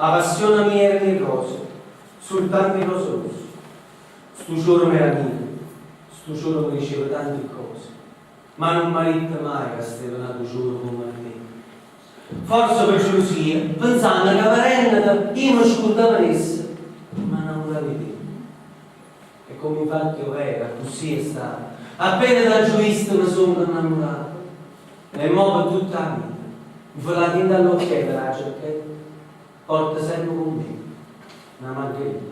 La passione mia era di cose, soltanto di cose rosse. Sto giorno mi era mio, sto giorno mi diceva tante cose, ma non mi ha detto mai che stava nato giorno come me. Forse per gelosia, pensando che parente io mi ascoltava adesso, ma non la vedevo. E come infatti io era, così è stato. Appena da giudizio mi sono innamorato. E mo per tutta la vita. Mi fa la tinta all'occhietto, la giacchetta, porta sempre con me una margherita.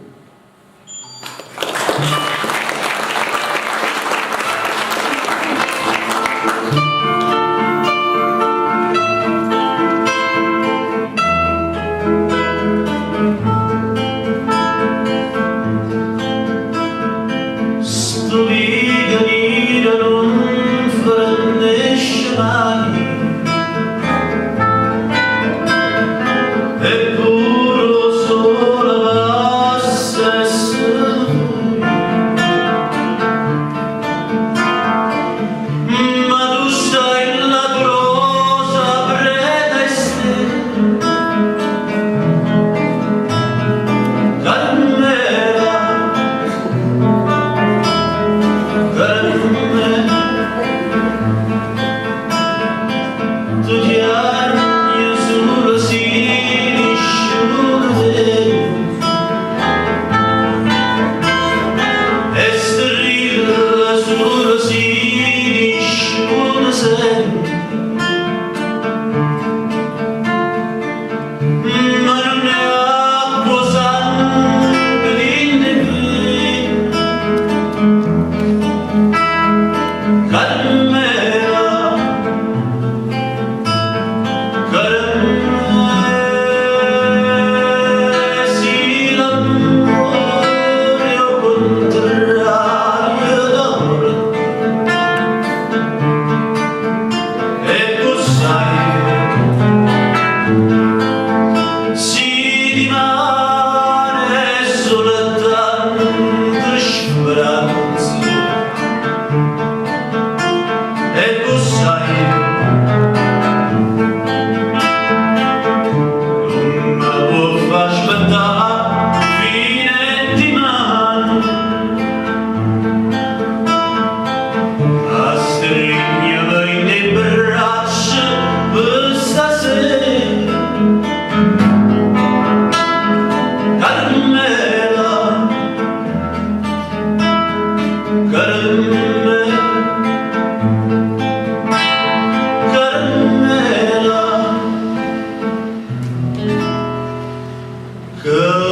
Good.